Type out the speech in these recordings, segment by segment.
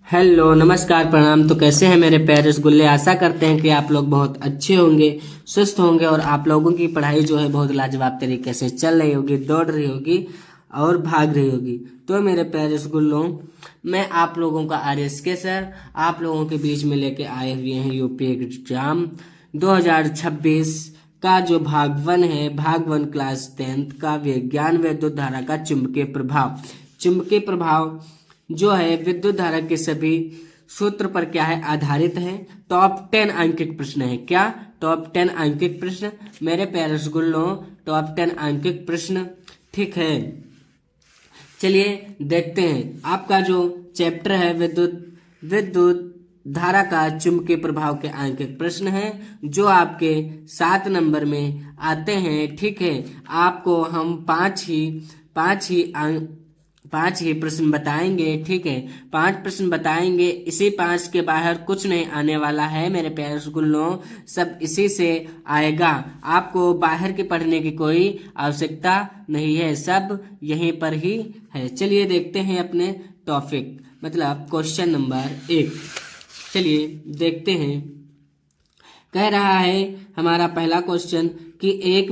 Hello नमस्कार प्रणाम। तो कैसे हैं मेरे प्यारे रसगुल्ले। आशा करते हैं कि आप लोग बहुत अच्छे होंगे, स्वस्थ होंगे और आप लोगों की पढ़ाई जो है बहुत लाजवाब तरीके से चल रही होगी, दौड़ रही होगी और भाग रही होगी। तो मेरे प्यारे रसगुल्लों, मैं आप लोगों का RSK सर आप लोगों के बीच में लेके आए हुए हैं यूपी एग्जाम 2026 का जो भाग 1 है, भाग 1 क्लास 10th का विज्ञान विद्युत धारा का चुंबकीय प्रभाव। चुंबकीय प्रभाव जो है विद्युत धारा के सभी सूत्र पर क्या है, आधारित है। टॉप 10 अंकित प्रश्न है। क्या टॉप 10 अंकित प्रश्न मेरे प्यारे रसगुल्लों, टॉप 10 अंकित प्रश्न, ठीक है। चलिए देखते हैं आपका जो चैप्टर है विद्युत धारा का चुंबकीय प्रभाव के अंकित प्रश्न है, जो आपके 7 नंबर में आते हैं, ठीक है। आपको हम पांच ही प्रश्न बताएंगे, ठीक है। 5 प्रश्न बताएंगे, इसी 5 के बाहर कुछ नहीं आने वाला है मेरे प्यारे रसगुल्लों, सब इसी से आएगा। आपको बाहर के पढ़ने की कोई आवश्यकता नहीं है, सब यहीं पर ही है। चलिए देखते हैं अपने टॉपिक, मतलब क्वेश्चन नंबर 1। चलिए देखते हैं। कह रहा है हमारा पहला क्वेश्चन कि 1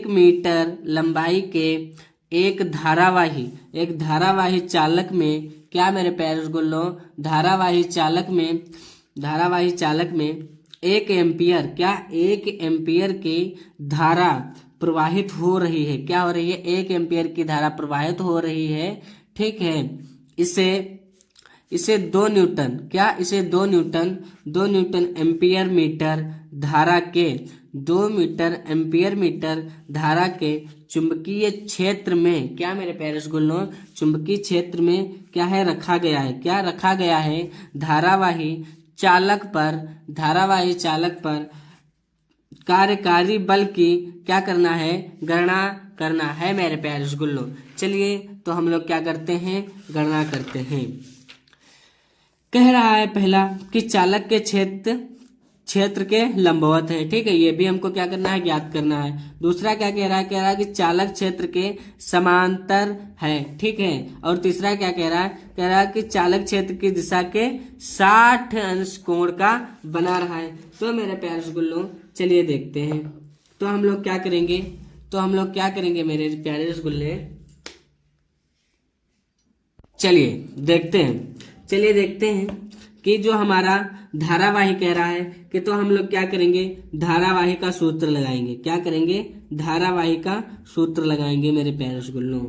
मीटर लंबाई के एक धारावाही चालक में, क्या मेरे प्यारे रसगुल्लों, धारावाही चालक में 1 एम्पियर की धारा प्रवाहित हो रही है। क्या हो रही है? 1 एम्पियर की धारा प्रवाहित हो रही है, ठीक है। इसे 2 न्यूटन एम्पियर मीटर धारा के चुंबकीय क्षेत्र में, क्या मेरे प्यारे रसगुल्लों, चुंबकीय क्षेत्र में क्या है, रखा गया है धारावाही चालक पर कार्यकारी बल की क्या करना है, गणना करना है मेरे प्यारे रसगुल्लों। चलिए तो हम लोग क्या करते हैं, गणना करते हैं। कह रहा है पहला कि चालक के क्षेत्र के लंबवत है, ठीक है। ये भी हमको क्या करना है, ज्ञात करना है। दूसरा क्या कह रहा है कि चालक क्षेत्र के समांतर है, ठीक है। और तीसरा क्या कह रहा है कि चालक क्षेत्र की दिशा के 60 अंश कोण का बना रहा है। तो मेरे प्यारे रसगुल्लों, चलिए देखते हैं। तो हम लोग क्या करेंगे मेरे प्यारे रसगुल्ले, चलिए देखते हैं कि जो हमारा धारावाही कह रहा है कि, तो हम लोग क्या करेंगे, धारावाही का सूत्र लगाएंगे। क्या करेंगे? धारावाही का सूत्र लगाएंगे मेरे प्यारे रसगुल्लों।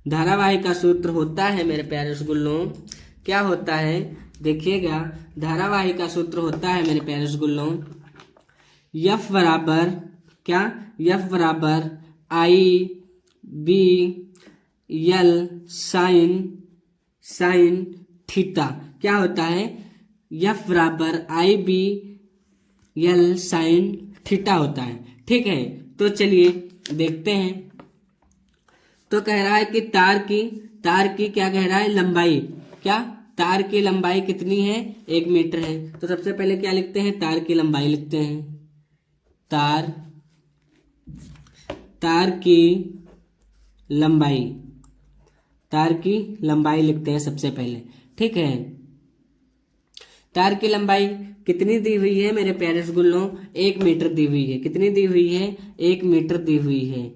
धारावाही का सूत्र होता है मेरे प्यारे रसगुल्लों, क्या होता है, देखिएगा। धारावाही का सूत्र होता है मेरे प्यारे रसगुल्लों, F बराबर I B L sine theta. क्या होता है? F बराबर IBL साइन थीटा होता है, ठीक है। तो चलिए देखते हैं। तो कह रहा है कि तार की क्या कह रहा है, लंबाई, क्या तार की लंबाई कितनी है, 1 मीटर है। तो सबसे पहले क्या लिखते हैं, तार की लंबाई लिखते हैं। तार की लंबाई लिखते हैं सबसे पहले, ठीक है। तार की लंबाई कितनी दी हुई है मेरे प्यारे रसगुल्लों, 1 मीटर दी हुई है। कितनी दी हुई है? 1 मीटर दी हुई है।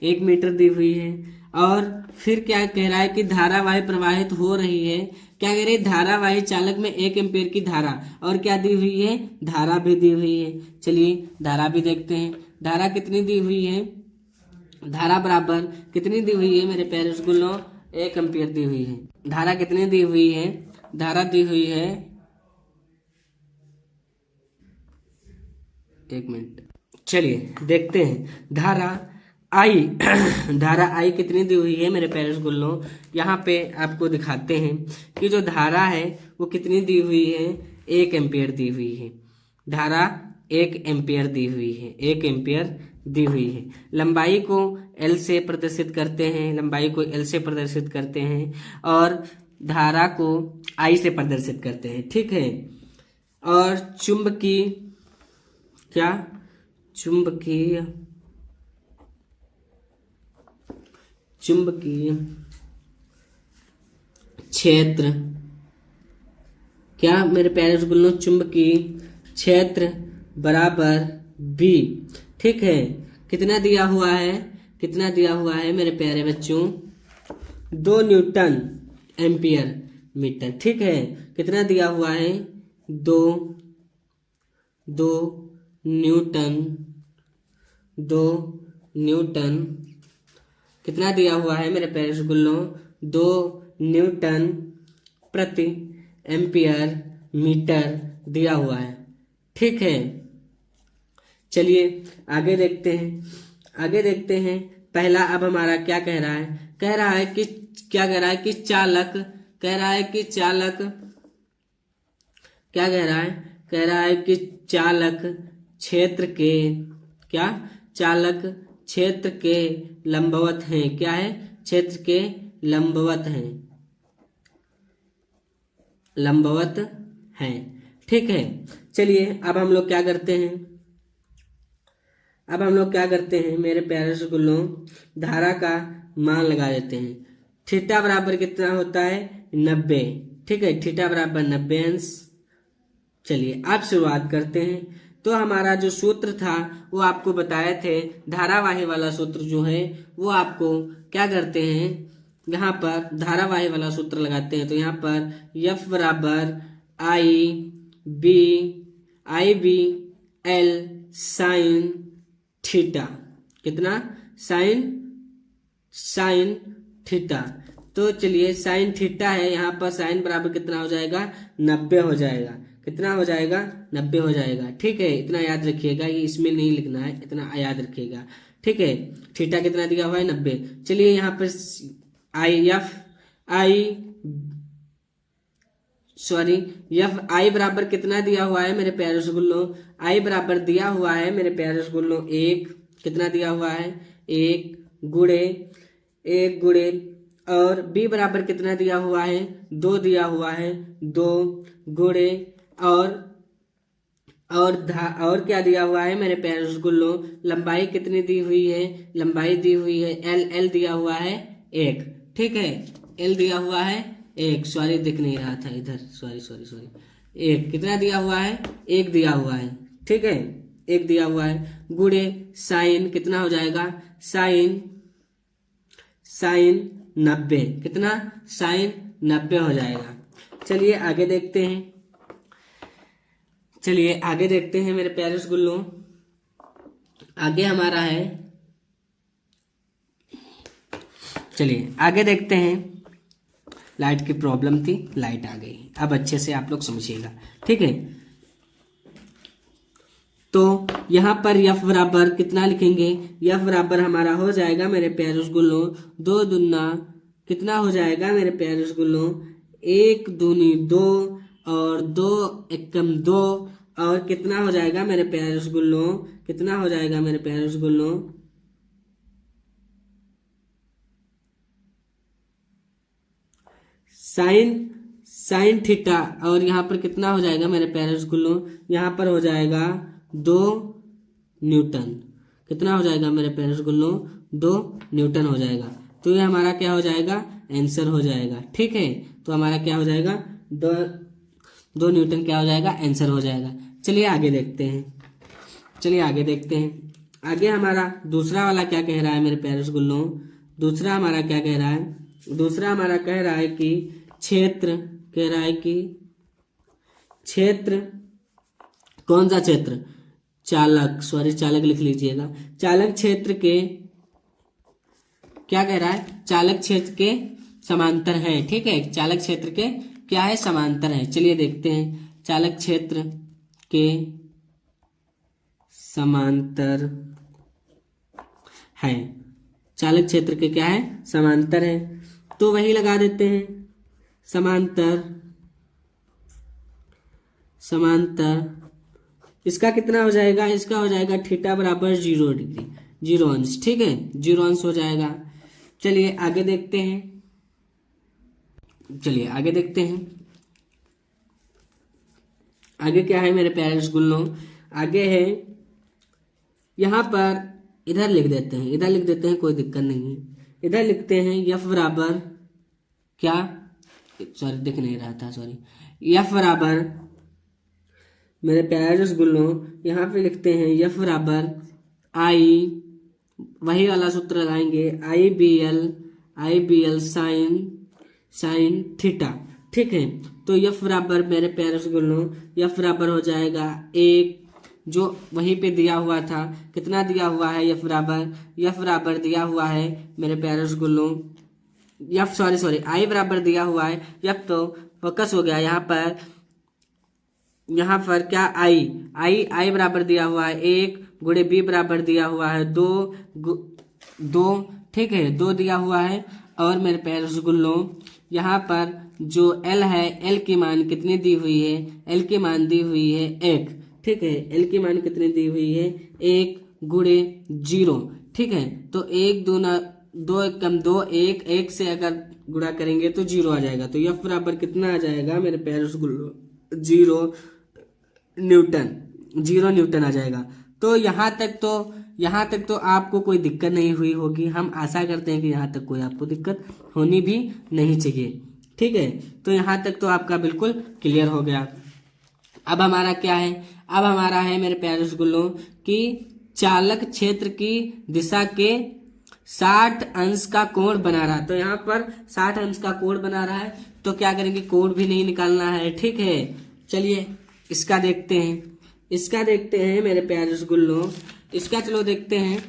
1 मीटर दी हुई है। और फिर क्या कह रहा है कि धारावाही प्रवाहित हो रही है। क्या कह रही है? धारावाही चालक में 1 एम्पीयर की धारा, और क्या दी हुई है, धारा भी दी हुई है। चलिए धारा भी देखते हैं। धारा कितनी दी हुई है, धारा बराबर कितनी दी हुई है मेरे प्यारे रसगुल्लों, 1 एम्पीयर दी हुई है। धारा कितनी दी हुई है, धारा दी हुई है, 1 मिनट। चलिए देखते हैं। धारा आई कितनी दी हुई है मेरे प्यारे रसगुल्लों, यहाँ पे आपको दिखाते हैं कि जो धारा है वो कितनी दी हुई है, 1 एम्पीयर दी हुई है। धारा 1 एम्पीयर दी हुई है, 1 एम्पीयर दी हुई है। लंबाई को L से प्रदर्शित करते हैं, और धारा को I से प्रदर्शित करते हैं, ठीक है। और चुंबकीय क्षेत्र, क्या मेरे प्यारे रसगुल्लों, चुंबकीय क्षेत्र बराबर B। ठीक है, कितना दिया हुआ है, कितना दिया हुआ है मेरे प्यारे बच्चों, 2 न्यूटन एम्पियर मीटर। ठीक है, कितना दिया हुआ है, 2 न्यूटन कितना दिया हुआ है मेरे प्यारे रसगुल्लों, 2 न्यूटन प्रति एम्पियर मीटर दिया हुआ है। ठीक है, चलिए आगे देखते हैं। पहला अब हमारा क्या कह रहा है, कह रहा है कि चालक क्षेत्र के लंबवत हैं। क्या है, क्षेत्र के लंबवत हैं। ठीक है, चलिए अब हम लोग क्या करते हैं, मेरे प्यारे रसगुल्लों, धारा का मान लगा देते हैं। थीटा बराबर कितना होता है, 90। ठीक है, थीटा बराबर 90 अंश। चलिए आप शुरुआत करते हैं। तो हमारा जो सूत्र था वो आपको बताए थे, धारावाही वाला सूत्र जो है वो आपको क्या करते हैं, यहाँ पर धारावाही वाला सूत्र लगाते हैं। तो यहाँ पर F बराबर आई बी एल साइन थीटा, कितना, साइन थीटा। तो चलिए साइन थीटा है, यहाँ पर साइन बराबर कितना हो जाएगा, 90 हो जाएगा। कितना हो जाएगा, 90 हो जाएगा। ठीक है, इतना याद रखिएगा, ये इसमें नहीं लिखना है, इतना याद रखिएगा। ठीक है, थीटा कितना दिया हुआ है, 90। चलिए यहाँ पर एफ आई बराबर कितना दिया हुआ है मेरे प्यारे रसगुल्लों, आई बराबर दिया हुआ है मेरे प्यारे रसगुल्लों 1। कितना दिया हुआ है, 1 गुणे और बी बराबर कितना दिया हुआ है, 2 दिया हुआ है, 2 गुणे और क्या दिया हुआ है मेरे प्यारे रसगुल्लों, लंबाई कितनी दी हुई है, लंबाई दी हुई है एल दिया हुआ है 1। ठीक है, एल दिया हुआ है 1, सॉरी दिख नहीं रहा था इधर, सॉरी 1 कितना दिया हुआ है, 1 दिया हुआ है। ठीक है, 1 दिया हुआ है, गुणे साइन कितना हो जाएगा, साइन 90, कितना, साइन 90 हो जाएगा। चलिए आगे देखते हैं मेरे प्यारे रसगुल्लों। आगे हमारा है, चलिए आगे देखते हैं। लाइट की प्रॉब्लम थी, लाइट आ गई, अब अच्छे से आप लोग समझिएगा। ठीक है, तो यहाँ पर F बराबर कितना लिखेंगे, F बराबर हमारा हो जाएगा मेरे प्यारे रसगुल्लों, 2 दूना कितना हो जाएगा मेरे प्यारे रसगुल्लों, 1 दूनी 2 और 2 एकम 2 और कितना हो जाएगा मेरे प्यारे रसगुल्लों, कितना हो जाएगा मेरे प्यारे रसगुल्लों, साइन थीटा और यहाँ पर कितना हो जाएगा मेरे प्यारे रसगुल्लों, यहाँ पर हो जाएगा 2 न्यूटन। कितना हो जाएगा मेरे प्यारे रसगुल्लों, 2 न्यूटन हो जाएगा। तो ये हमारा क्या हो जाएगा, आंसर हो जाएगा। ठीक है, तो हमारा क्या हो जाएगा, 2 न्यूटन क्या हो जाएगा, आंसर हो जाएगा। चलिए आगे देखते हैं। आगे हमारा दूसरा वाला क्या कह रहा है मेरे प्यारे रसगुल्लों, दूसरा हमारा क्या कह रहा है, दूसरा हमारा कह रहा है कि क्षेत्र, कौन सा क्षेत्र, चालक लिख लीजिएगा, चालक क्षेत्र के क्या कह रहा है, चालक क्षेत्र के समांतर है। ठीक है, चालक क्षेत्र के क्या है, समांतर है। चलिए देखते हैं, चालक क्षेत्र के समांतर है, चालक क्षेत्र के क्या है, समांतर है। तो वही लगा देते हैं, समांतर इसका कितना हो जाएगा, इसका हो जाएगा थीटा बराबर 0 डिग्री, 0 अंश। ठीक है, 0 अंश हो जाएगा। चलिए आगे देखते हैं, आगे क्या है मेरे प्यारे रसगुल्लों, आगे है यहाँ पर, इधर लिख देते हैं, कोई दिक्कत नहीं है। इधर लिखते हैं F बराबर क्या, सॉरी दिख नहीं रहा था, सॉरी। एफ बराबर, मेरे प्यारे रसगुल्लों, यहाँ पे लिखते हैं एफ बराबर आई, वही वाला सूत्र लगाएंगे, आई बी एल साइन थीटा। ठीक है, तो एफ बराबर मेरे प्यारे रसगुल्लों, एफ बराबर हो जाएगा 1, जो वहीं पे दिया हुआ था, कितना दिया हुआ है एफ बराबर दिया हुआ है मेरे प्यारे रसगुल्लों, एफ सॉरी आई बराबर दिया हुआ है, एफ तो फोकस हो गया यहाँ पर क्या आई बराबर दिया हुआ है 1 गुणे बी बराबर दिया हुआ है 2, ठीक है, 2 दिया हुआ है। और मेरे प्यारे रसगुल्लों, यहाँ पर जो एल है, एल की मान कितनी दी हुई है, एल की मान दी हुई है 1, ठीक है, एल की मान कितनी दी हुई है 1 गुणे 0, ठीक है, तो 1 दूना 2 1 कम 2, 1 से अगर गुणा करेंगे तो 0 आ जाएगा, तो एफ बराबर कितना आ जाएगा मेरे प्यारे रसगुल्लों, 0 न्यूटन आ जाएगा। तो यहाँ तक तो आपको कोई दिक्कत नहीं हुई होगी, हम आशा करते हैं कि यहाँ तक कोई आपको दिक्कत होनी भी नहीं चाहिए। ठीक है, तो यहाँ तक तो आपका बिल्कुल क्लियर हो गया। अब हमारा क्या है, अब हमारा है मेरे प्यारे रसगुल्लों कि चालक क्षेत्र की दिशा के 60 अंश का कोण बना रहा है। तो यहाँ पर 60 अंश का कोण बना रहा है, तो क्या करेंगे, कोण भी नहीं निकालना है। ठीक है, चलिए इसका देखते हैं मेरे प्यारे रसगुल्लों, इसका चलो देखते हैं,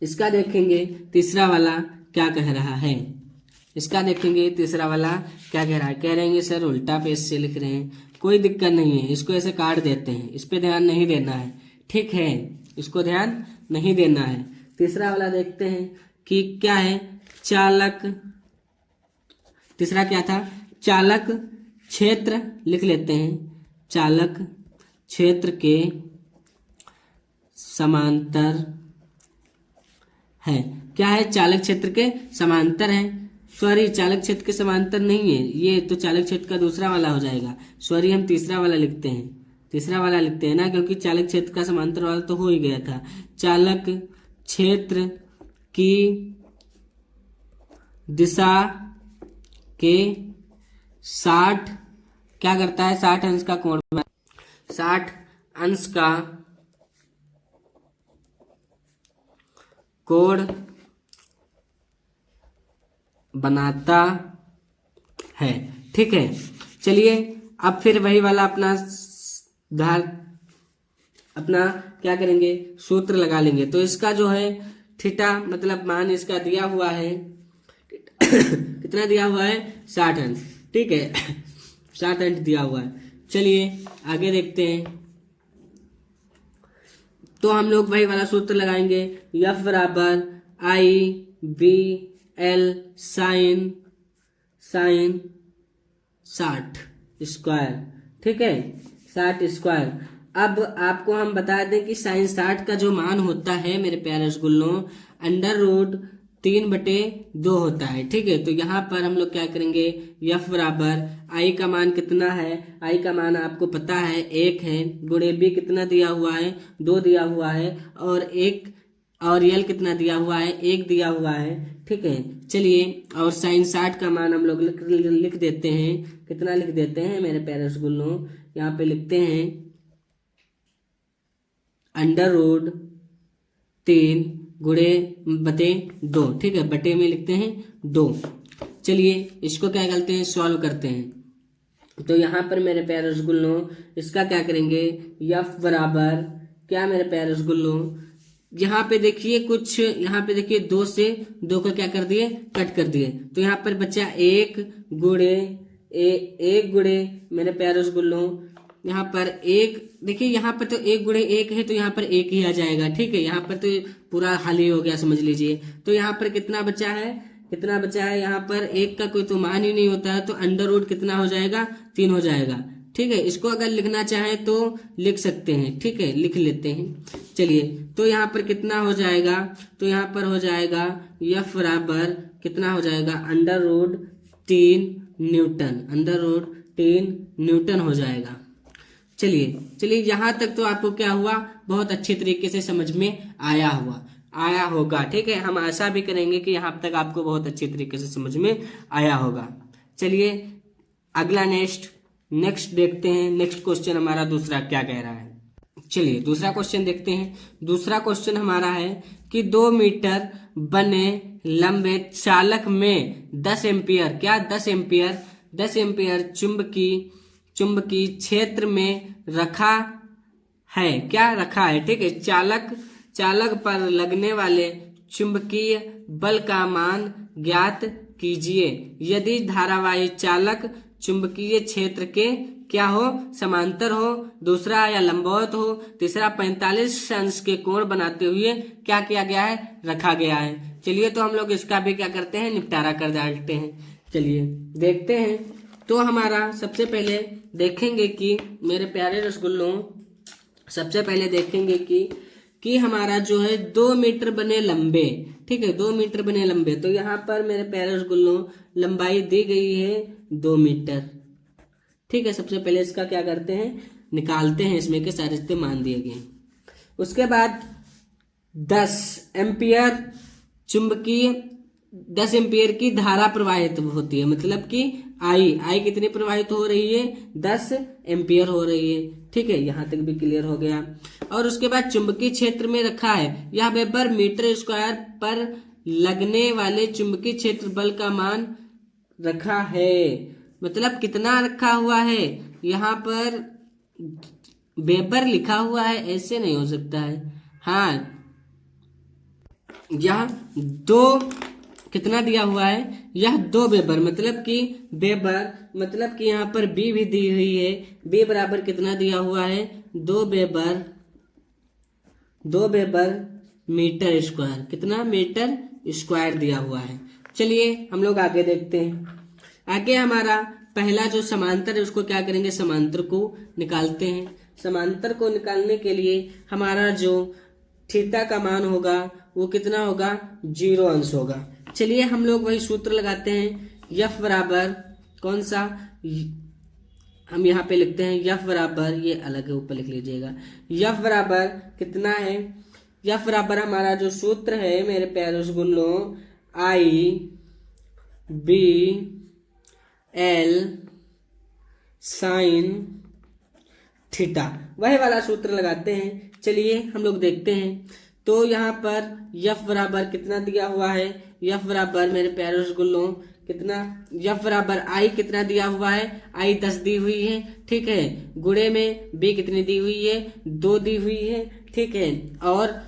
इसका देखेंगे तीसरा वाला क्या कह रहा है, इसका देखेंगे तीसरा वाला क्या कह रहा है। कह रहे हैं सर उल्टा पेज से लिख रहे हैं, कोई दिक्कत नहीं है, इसको ऐसे काट देते हैं, इस पे ध्यान नहीं देना है। ठीक है, इसको ध्यान नहीं देना है। तीसरा वाला देखते हैं कि क्या है, चालक, तीसरा क्या था, चालक क्षेत्र लिख लेते हैं, चालक क्षेत्र के समांतर है। क्या है, चालक क्षेत्र के समांतर है, सॉरी चालक क्षेत्र के समांतर नहीं है, ये तो चालक क्षेत्र का दूसरा वाला हो जाएगा। सॉरी हम तीसरा वाला लिखते हैं ना, क्योंकि चालक क्षेत्र का समांतर वाला तो हो ही गया था। चालक क्षेत्र की दिशा के 60 क्या करता है, 60 अंश का कोण, 60 अंश का कोण बनाता है। ठीक है, चलिए अब फिर वही वाला अपना क्या करेंगे, सूत्र लगा लेंगे। तो इसका जो है थीटा मतलब मान इसका दिया हुआ है कितना दिया हुआ है, 60 अंश। ठीक है, 60 अंश दिया हुआ है। चलिए आगे देखते हैं, तो हम लोग वही वाला सूत्र लगाएंगे, एफ बराबर आई बी एल साइन 60 स्क्वायर। ठीक है, 60 स्क्वायर। अब आपको हम बता दें कि साइन 60 का जो मान होता है मेरे प्यारे रसगुल्लों, √3/2 होता है। ठीक है, तो यहाँ पर हम लोग क्या करेंगे, एफ बराबर आई का मान कितना है, आई का मान आपको पता है 1 है, गुणे बी कितना दिया हुआ है, 2 दिया हुआ है, और एल कितना दिया हुआ है, 1 दिया हुआ है। ठीक है, चलिए और साइन 60 का मान हम लोग लिख देते हैं, कितना लिख देते हैं मेरे प्यारे रसगुल्लों, यहाँ पे लिखते हैं √3 गुणे बटे 2। ठीक है, बटे में लिखते हैं 2। चलिए इसको क्या करते हैं, सॉल्व करते हैं। तो यहाँ पर मेरे प्यारे रसगुल्लों इसका क्या करेंगे, एफ बराबर क्या मेरे प्यारे रसगुल्लों, यहाँ पे देखिए कुछ, यहाँ पे देखिए 2 से 2 को क्या कर दिए, कट कर दिए, तो यहाँ पर बचा 1 गुणे मेरे प्यारे रसगुल्लों, यहाँ पर 1 देखिए, यहाँ पर तो 1 गुणे 1 है, तो यहाँ पर 1 ही आ जाएगा। ठीक है, यहाँ पर तो पूरा खाली हो गया समझ लीजिए। तो यहाँ पर कितना बचा है, यहाँ पर 1 का कोई तो मान ही नहीं होता है, तो अंडर कितना हो जाएगा, 3 हो जाएगा। ठीक है, इसको अगर लिखना चाहें तो लिख सकते हैं। ठीक है, लिख लेते हैं। चलिए, तो यहाँ पर कितना हो जाएगा, तो यहाँ पर हो जाएगा एफ बराबर कितना हो जाएगा, √3 न्यूटन हो जाएगा। चलिए यहाँ तक तो आपको क्या हुआ, बहुत अच्छे तरीके से समझ में आया हुआ। आया होगा। ठीक है, हम आशा भी करेंगे कि यहाँ तक आपको बहुत अच्छी तरीके से समझ में आया होगा। चलिए अगला नेक्स्ट देखते हैं। नेक्स्ट क्वेश्चन हमारा दूसरा क्या कह रहा है। चलिए दूसरा क्वेश्चन देखते हैं। दूसरा क्वेश्चन हमारा है कि 2 मीटर बने लंबे चालक में 10 एम्पियर, क्या 10 एम्पियर चुंबकीय क्षेत्र में रखा है, क्या रखा है। ठीक है, चालक पर लगने वाले चुंबकीय बल का मान ज्ञात कीजिए यदि धारावाही चालक चुंबकीय क्षेत्र के क्या हो, समांतर हो, दूसरा या लंबवत हो, तीसरा 45 अंश के कोण बनाते हुए क्या किया गया है, रखा गया है। चलिए तो हम लोग इसका भी क्या करते हैं, निपटारा कर डालते हैं। चलिए देखते हैं। तो हमारा सबसे पहले देखेंगे कि मेरे प्यारे रसगुल्लों, सबसे पहले देखेंगे कि हमारा जो है 2 मीटर बने लंबे। ठीक है, 2 मीटर बने लंबे, तो यहाँ पर मेरे प्यारे रसगुल्लों लंबाई दी गई है 2 मीटर। ठीक है, सबसे पहले इसका क्या करते हैं, निकालते हैं, इसमें के सारे रिश्ते मान दिए गए। उसके बाद 10 एम्पियर की धारा प्रवाहित होती है, मतलब कि आई कितनी प्रवाहित हो रही है, 10 एम्पियर हो रही है। ठीक है, यहां तक भी क्लियर हो गया। और उसके बाद चुंबकीय क्षेत्र में रखा है, यह वेबर मीटर स्क्वायर पर लगने वाले चुंबकीय क्षेत्र बल का मान रखा है। मतलब कितना रखा हुआ है, यहाँ पर वेबर लिखा हुआ है, ऐसे नहीं हो सकता है। हाँ, यह 2 कितना दिया हुआ है, यह 2 वेबर, मतलब कि यहाँ पर बी भी दी हुई है। बी बराबर कितना दिया हुआ है, 2 वेबर मीटर स्क्वायर, कितना मीटर स्क्वायर दिया हुआ है। चलिए हम लोग आगे देखते हैं। आगे हमारा पहला जो समांतर है उसको क्या करेंगे, समांतर को निकालते हैं। समांतर को निकालने के लिए हमारा जो थीटा का मान होगा वो कितना होगा, 0 अंश होगा। चलिए हम लोग वही सूत्र लगाते हैं। यफ बराबर कौन सा, हम यहाँ पे लिखते हैं यफ बराबर, ये अलग है ऊपर लिख लीजिएगा। यफ बराबर कितना है, यफ बराबर हमारा जो सूत्र है मेरे प्यारे रसगुल्लों, IB/L sin थीटा, वही वाला सूत्र लगाते हैं। चलिए हम लोग देखते हैं। तो यहाँ पर यफ बराबर कितना दिया हुआ है, यफ बराबर मेरे प्यारे रसगुल्लों कितना, यफ बराबर आई कितना दिया हुआ है, आई 10 दी हुई है। ठीक है, गुणे में बी कितनी दी हुई है, 2 दी हुई है। ठीक है, और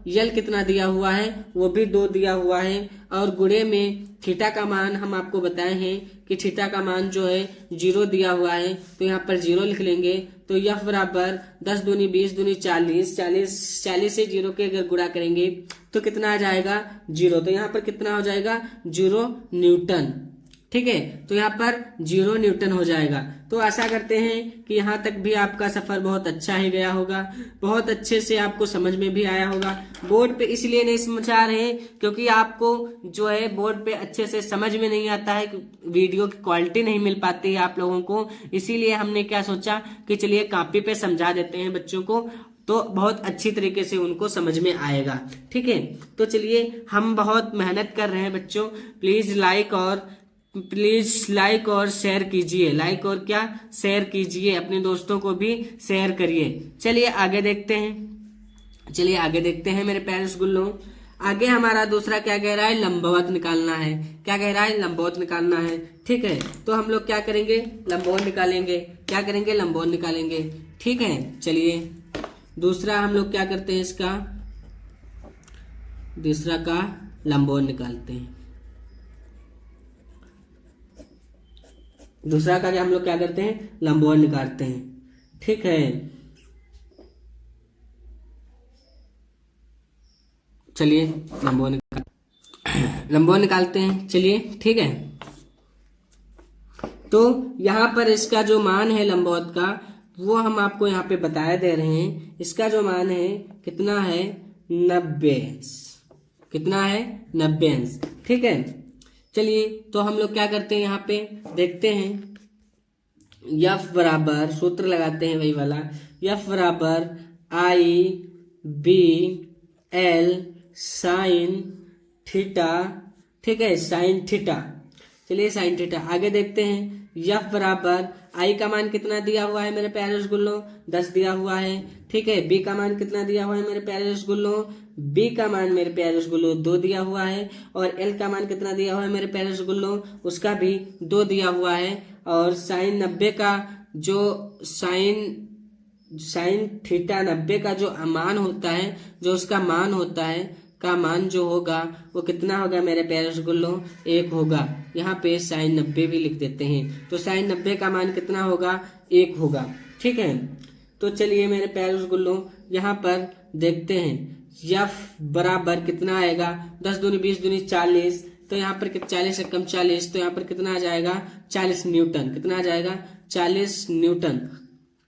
यल कितना दिया हुआ है, वो भी 2 दिया हुआ है। और गुणे में थीटा का मान हम आपको बताए हैं कि थीटा का मान जो है 0 दिया हुआ है, तो यहाँ पर 0 लिख लेंगे। तो यफ बराबर 10 दूनी 20 दूनी 40 से 0 के अगर गुणा करेंगे तो कितना आ जाएगा, 0। तो यहाँ पर कितना हो जाएगा, 0 न्यूटन। ठीक है, तो यहाँ पर 0 न्यूटन हो जाएगा। तो आशा करते हैं कि यहाँ तक भी आपका सफर बहुत अच्छा ही गया होगा, बहुत अच्छे से आपको समझ में भी आया होगा। बोर्ड पे इसलिए नहीं समझा रहे हैं क्योंकि आपको जो है बोर्ड पे अच्छे से समझ में नहीं आता है, वीडियो की क्वालिटी नहीं मिल पाती है आप लोगों को। इसीलिए हमने क्या सोचा कि चलिए कॉपी पे समझा देते हैं बच्चों को, तो बहुत अच्छी तरीके से उनको समझ में आएगा। ठीक है, तो चलिए हम बहुत मेहनत कर रहे हैं बच्चों। प्लीज लाइक और शेयर कीजिए, लाइक और क्या, शेयर कीजिए, अपने दोस्तों को भी शेयर करिए। चलिए आगे देखते हैं मेरे प्यारे रसगुल्लों। आगे हमारा दूसरा क्या कह रहा है, लंबवत निकालना है। क्या कह रहा है, लंबवत निकालना है। ठीक है, तो हम लोग क्या करेंगे, लंबवत निकालेंगे। क्या करेंगे, लंबवत निकालेंगे। ठीक है, चलिए दूसरा हम लोग क्या करते हैं, इसका दूसरा का लंबवत निकालते हैं। दूसरा का हम लोग क्या करते हैं, लंबवत निकालते हैं। ठीक है, चलिए लंबवत निकालते हैं। चलिए ठीक है, तो यहाँ पर इसका जो मान है लंबवत का, वो हम आपको यहाँ पे बताया दे रहे हैं। इसका जो मान है कितना है, 90 अंश। कितना है, 90 अंश। ठीक है, चलिए तो हम लोग क्या करते हैं, यहाँ पे देखते हैं। यफ बराबर सूत्र लगाते हैं वही वाला, यफ बराबर IB/L एल साइन थीटा, ठीक है, साइन थीटा। चलिए साइन थीटा आगे देखते हैं। यफ बराबर आई का मान कितना दिया हुआ है मेरे प्यारे रसगुल्लों, 10 दिया हुआ है, ठीक है। बी का मान कितना दिया हुआ है मेरे प्यारे रसगुल्लों, बी का मान मेरे प्यारे रसगुल्लों 2 दिया हुआ है। और एल का मान कितना दिया हुआ है मेरे प्यारे रसगुल्लों, उसका भी 2 दिया हुआ है। और साइन 90 का जो साइन थीटा 90 का जो मान होता है, जो उसका मान होता है का मान जो होगा वो कितना होगा मेरे प्यारे रसगुल्लों, 1 होगा। यहाँ पे साइन 90 भी लिख देते हैं, तो साइन 90 का मान कितना होगा, 1 होगा, ठीक है। तो चलिए मेरे प्यारे रसगुल्लों यहाँ पर देखते हैं यफ बराबर कितना आएगा, 10 दूनी 20 दूनी 40, तो यहाँ पर 40 एकम 40, तो यहाँ पर कितना आ जाएगा 40 न्यूटन, कितना आ जाएगा 40 न्यूटन।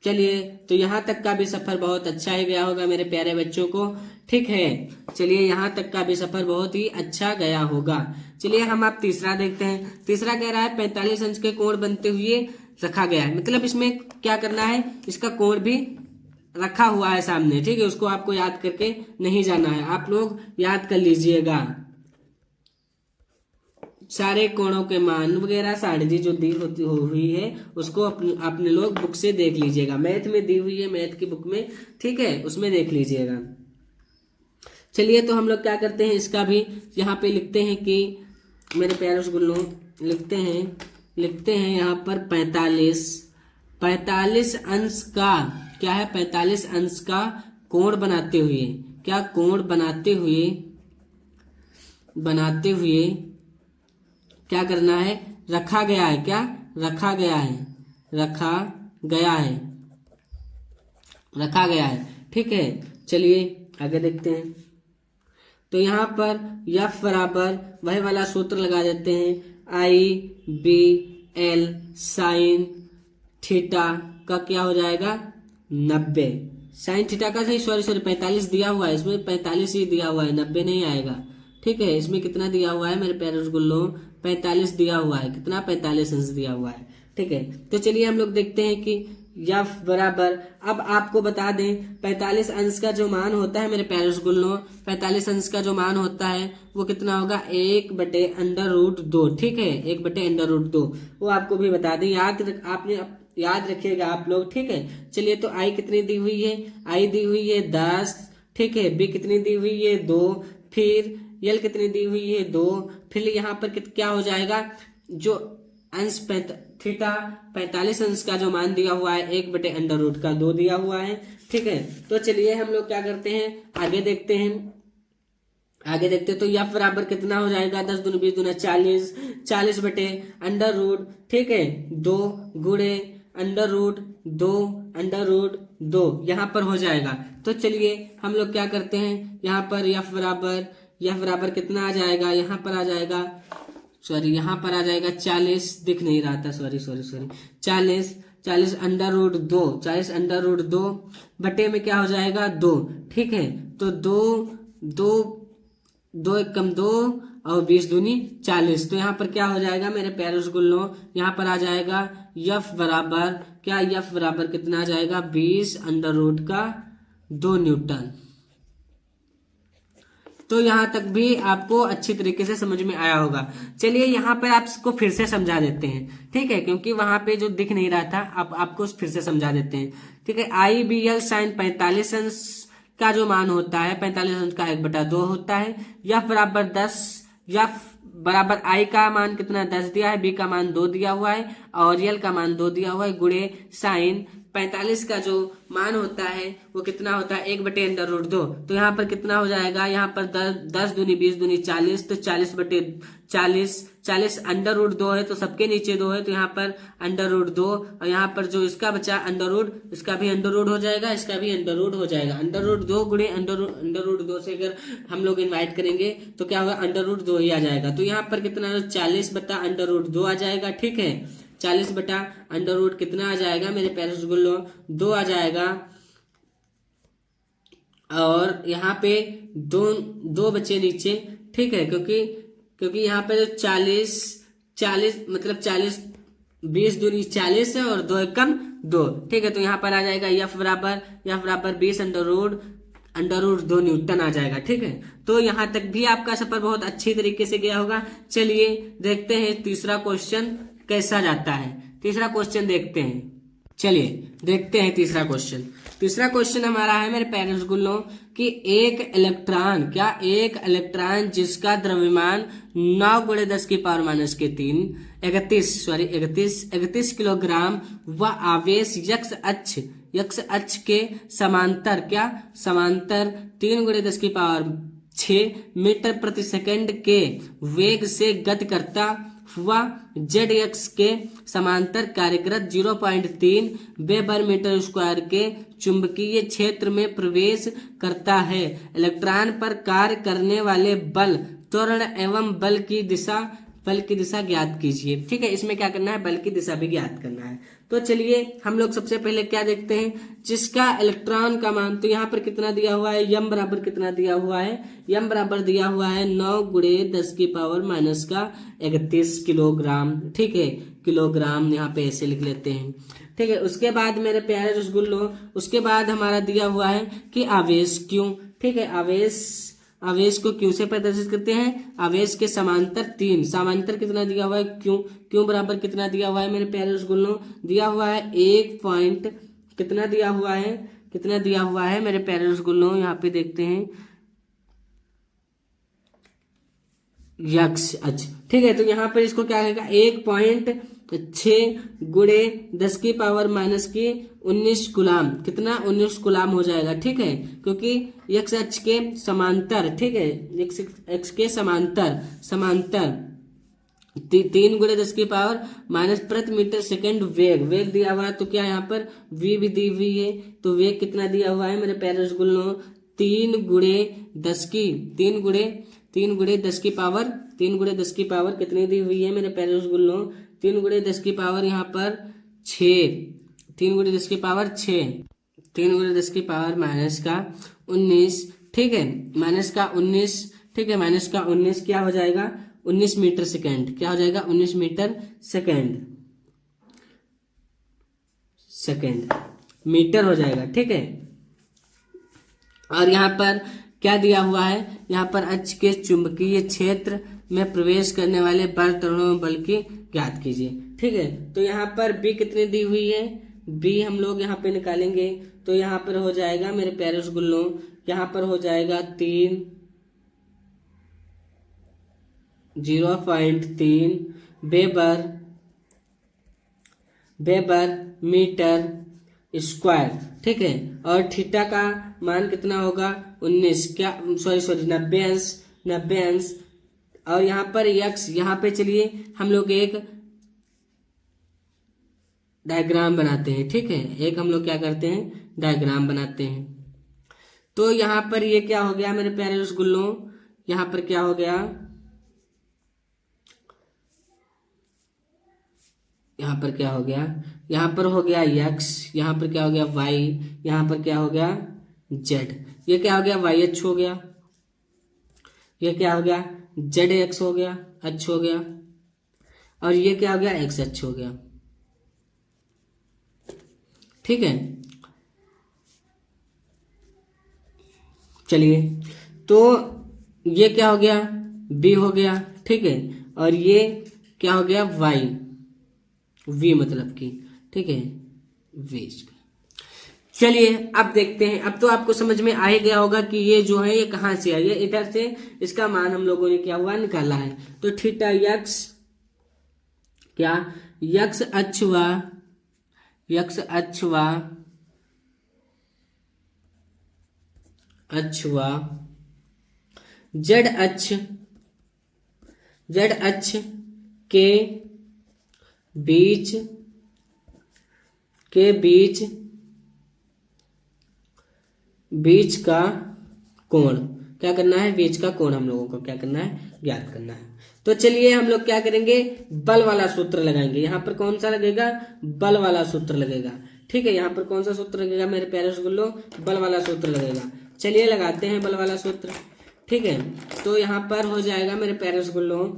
चलिए तो यहाँ तक का भी सफर बहुत अच्छा ही गया होगा मेरे प्यारे बच्चों को, ठीक है। चलिए यहाँ तक का भी सफर बहुत ही अच्छा गया होगा। चलिए हम आप तीसरा देखते हैं। तीसरा कह रहा है 45 अंश के कोण बनते हुए रखा गया है, मतलब इसमें क्या करना है, इसका कोण भी रखा हुआ है सामने, ठीक है। उसको आपको याद करके नहीं जाना है, आप लोग याद कर लीजिएगा सारे कोणों के मान वगैरह सारणी जो दी होती हुई है उसको अपने लोग बुक से देख लीजिएगा, मैथ में दी हुई है, मैथ की बुक में, ठीक है, उसमें देख लीजिएगा। चलिए तो हम लोग क्या करते हैं, इसका भी यहाँ पे लिखते हैं कि मेरे प्यारे रसगुल्लों लिखते हैं यहाँ पर 45 अंश का क्या है, 45 अंश का कोण बनाते हुए, क्या कोण बनाते हुए क्या करना है, रखा गया है, क्या रखा गया है, ठीक है। चलिए आगे देखते हैं। तो यहाँ पर यफ बराबर वही वाला सूत्र लगा देते हैं, आई बी एल साइन थीटा का क्या हो जाएगा 90, साइन थीटा का सॉरी 45 दिया हुआ है, इसमें 45 ही दिया हुआ है, 90 नहीं आएगा, ठीक है। इसमें कितना दिया हुआ है मेरे प्यारे रसगुल्लों, 45 दिया हुआ है, कितना 45 अंश दिया हुआ है, ठीक है। तो चलिए हम लोग देखते हैं कि यफ बराबर, अब आपको बता दें 45 अंश का जो मान होता है मेरे प्यारे रसगुल्लों, 45 अंश का जो मान होता है वो कितना होगा 1/√2, ठीक है, 1/√2, वो आपको भी बता दें, आपने याद रखिएगा आप लोग, ठीक है। चलिए तो आई कितनी दी हुई है, आई दी हुई है 10, ठीक है। बी कितनी दी हुई है 2, फिर यल कितनी दी हुई है 2, फिर यहाँ पर क्या हो जाएगा, जो अंश थीटा 45 अंश का जो मान दिया हुआ है 1/√2 दिया हुआ है, ठीक है। तो चलिए हम लोग क्या करते हैं, आगे देखते हैं। तो यफ बराबर कितना हो जाएगा, 10 दूनी 20 दूना 40, 40/√, ठीक है, 2 गुणे √2 यहाँ पर हो जाएगा। तो चलिए हम लोग क्या करते हैं, यहाँ पर यफ बराबर कितना आ जाएगा, यहाँ पर आ जाएगा 40, दिख नहीं रहा था, सॉरी 40 √2 बटे में क्या हो जाएगा 2, ठीक है। तो 2 एकम 2 और 20 दूनी 40, तो यहाँ पर क्या हो जाएगा मेरे प्यारे रसगुल्लों, यहाँ पर आ जाएगा यफ बराबर कितना आ जाएगा 20√2 न्यूटन। तो यहाँ तक भी आपको अच्छी तरीके से समझ में आया होगा। चलिए यहाँ पर आपको फिर से समझा देते हैं, ठीक है, क्योंकि वहां पे जो दिख नहीं रहा था, अब आपको फिर से समझा देते हैं, ठीक है। आई बी एल साइन 45 अंश का जो मान होता है 45 अंश का 1/2 होता है। यफ बराबर 10, यफ बराबर आई का मान कितना 10 दिया है, बी का मान 2 दिया हुआ है और यल का मान 2 दिया हुआ है, गुणे साइन 45 का जो मान होता है वो कितना होता है 1/√2। तो यहाँ पर कितना हो जाएगा, यहाँ पर 10 दूनी 20 दूनी 40, तो 40 √2 है, तो सबके नीचे 2 है, तो यहाँ पर √2, और यहाँ पर जो इसका बचा √, इसका भी √, हो जाएगा, इसका भी √, हो जाएगा। √2 गुणे √2 से अगर हम लोग इन्वाइट करेंगे तो क्या होगा √2 ही आ जाएगा। तो यहाँ पर कितना 40/√2 आ जाएगा, ठीक है। 40/√, कितना आ जाएगा मेरे प्यारे रसगुल्लों 2 आ जाएगा, और यहाँ पे दो बचे नीचे, ठीक है, क्योंकि यहाँ पे 40 मतलब 40 20 दूनी 40 है और 2 एकम 2, ठीक है। तो यहाँ पर आ जाएगा यफ बराबर 20 √, √2 न्यूटन आ जाएगा। ठीक है, तो यहां तक भी आपका सफर बहुत अच्छी तरीके से गया होगा। चलिए देखते हैं तीसरा क्वेश्चन कैसा जाता है। तीसरा क्वेश्चन देखते हैं। चलिए देखते हैं तीसरा क्वेश्चन। तीसरा क्वेश्चन हमारा है मेरे पेरेंट्स गुल्लो कि एक इलेक्ट्रॉन जिसका द्रव्यमान 9 × 10⁻³ 31 किलोग्राम व आवेश यक्ष अक्ष के समांतर 3 × 10⁶ मीटर प्रति सेकंड के वेग से गति करता हुआ जेड एक्स के समांतर कार्यरत 0.3 वेबर मीटर स्क्वायर के चुंबकीय क्षेत्र में प्रवेश करता है। इलेक्ट्रॉन पर कार्य करने वाले बल, त्वरण एवं बल की दिशा ज्ञात कीजिए। ठीक है, इसमें क्या करना है, बल की दिशा भी ज्ञात करना है। तो चलिए हम लोग सबसे पहले क्या देखते हैं, जिसका इलेक्ट्रॉन का मान, तो यहाँ पर कितना दिया हुआ है, यम बराबर कितना दिया हुआ है, यम बराबर दिया हुआ है 9 × 10⁻³ किलोग्राम। ठीक है, किलोग्राम यहाँ पे ऐसे लिख लेते हैं। ठीक है, उसके बाद मेरे प्यारे रसगुल्लो, उसके बाद हमारा दिया हुआ है कि आवेश क्यों। ठीक है, आवेश को क्यों से प्रदर्शित करते हैं, आवेश के समांतर 3, समांतर कितना दिया हुआ है, क्यों बराबर कितना दिया हुआ है मेरे प्यारे रसगुल्लो, दिया हुआ है 1 पॉइंट कितना दिया हुआ है मेरे प्यारे रसगुल्लो, यहाँ पे देखते हैं यक्ष अक्ष। ठीक है, तो यहाँ पर इसको क्या कहेगा, 1.6 × 10⁻⁻19 गुलाम, कितना 19 गुलाम हो जाएगा। ठीक है, क्योंकि यक्ष अक्ष के समांतर, ठीक है, यक्ष अक्ष के समांतर 3 × 10⁻⁻, प्रति मीटर सेकंड वेग दिया हुआ है। तो क्या यहाँ पर v भी दी हुई है, तो वेग कितना दिया हुआ है मेरे प्यारे रसगुल्लों, 3 × 10 कितनी दी हुई है मेरे प्यारे रसगुल्लों, 3 × 10 यहाँ पर 6, 3 × 10 -19। ठीक है, -19। ठीक है, -19 क्या हो जाएगा, 19 मीटर सेकंड, क्या हो जाएगा, 19 मीटर सेकंड मीटर हो जाएगा। ठीक है, और यहाँ पर क्या दिया हुआ है, यहाँ पर अक्ष के चुंबकीय क्षेत्र में प्रवेश करने वाले बल, त्वरण बल की ज्ञात कीजिए। ठीक है, तो यहाँ पर बी कितनी दी हुई है, बी हम लोग यहाँ पे निकालेंगे, तो यहाँ पर हो जाएगा मेरे प्यारे रसगुल्लों, यहाँ पर हो जाएगा 0.3 वेबर मीटर स्क्वायर। ठीक है, और थीटा का मान कितना होगा, 19, क्या 90 अंश। और यहाँ पर यक्स, यहाँ पे चलिए हम लोग एक डायग्राम बनाते हैं। ठीक है, एक हम लोग क्या करते हैं, डायग्राम बनाते हैं। तो यहाँ पर ये क्या हो गया मेरे प्यारे रसगुल्लों, यहाँ पर क्या हो गया, यहाँ पर क्या हो गया, यहाँ पर हो गया यक्स, यहाँ पर क्या हो गया वाई, यहाँ पर क्या हो गया जेड। ये क्या हो गया, वाई अक्ष हो गया, ये क्या हो गया, जेड एक्स हो गया, अक्ष हो गया, और ये क्या हो गया, एक्स अक्ष हो गया। ठीक है, चलिए, तो ये क्या हो गया, बी हो गया। ठीक है, और ये क्या हो गया, वाई, वी मतलब की। ठीक है, वी। चलिए अब देखते हैं, अब तो आपको समझ में आ ही गया होगा कि ये जो है ये कहां से आई है, इधर से इसका मान हम लोगों ने क्या हुआ, निकाला है। तो थीटा यक्स क्या, यक्स अक्ष व जेड अक्ष के बीच का कोण क्या करना है, बीच का कोण हम लोगों को क्या करना है, ज्ञात करना है। तो चलिए हम लोग क्या करेंगे, बल वाला सूत्र लगाएंगे। यहाँ पर कौन सा लगेगा, बल वाला सूत्र लगेगा। ठीक है, यहाँ पर कौन सा सूत्र लगेगा मेरे प्यारे रसगुल्लों, बल वाला सूत्र लगेगा। चलिए लगाते हैं बल वाला सूत्र। ठीक है, तो यहाँ पर हो जाएगा मेरे प्यारे रसगुल्लों,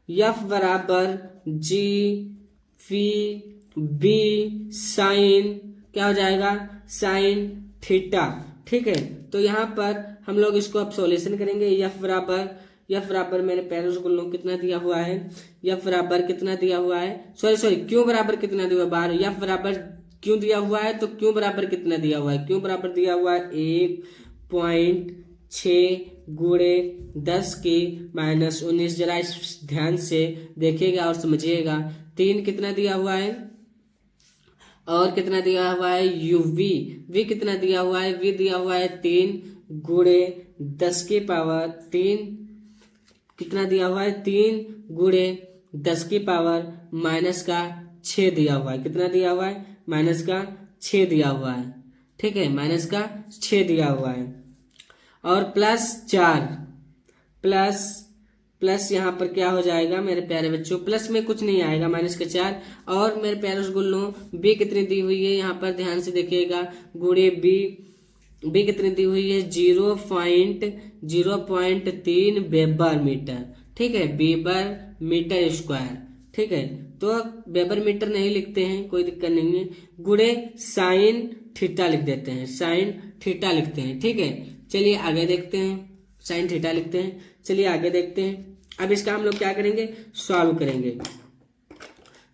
यफ बराबर जी फी बी साइन, क्या हो जाएगा, साइन थीटा। ठीक है, तो यहाँ पर हम लोग इसको अब सॉल्यूशन करेंगे। एफ बराबर मेरे पेरेंट्स को लोग कितना दिया हुआ है, एफ बराबर कितना दिया हुआ है, सॉरी क्यू बराबर कितना दिया हुआ है, बाहर एफ बराबर क्यों दिया हुआ है, तो क्यू बराबर कितना दिया हुआ है, क्यू बराबर दिया हुआ है 1.6 गुणे 10 की -19। जरा इस ध्यान से देखिएगा और समझिएगा। 3 कितना दिया हुआ है और कितना दिया हुआ है, वी कितना दिया हुआ है, वी दिया हुआ है 3 गुणे 10 की पावर 3, कितना दिया हुआ है 3 गुणे 10 की पावर -6 दिया हुआ है। कितना दिया हुआ है, -6 दिया हुआ है। ठीक है, -6 दिया हुआ है और +4 प्लस यहाँ पर क्या हो जाएगा मेरे प्यारे बच्चों, प्लस में कुछ नहीं आएगा, -4। और मेरे प्यारे रसगुल्लों बी कितनी दी हुई है, यहाँ पर ध्यान से देखिएगा, गुणे बी कितनी दी हुई है 0.3 वेबर मीटर। ठीक है, वेबर मीटर स्क्वायर। ठीक है, तो वेबर मीटर नहीं लिखते हैं, कोई दिक्कत नहीं है, गुणे साइन थीटा लिख देते हैं, साइन थीटा लिखते हैं। ठीक है, चलिए आगे देखते हैं, साइन थीटा लिखते हैं। चलिए आगे देखते हैं। अब इसका हम लोग क्या करेंगे, सॉल्व करेंगे।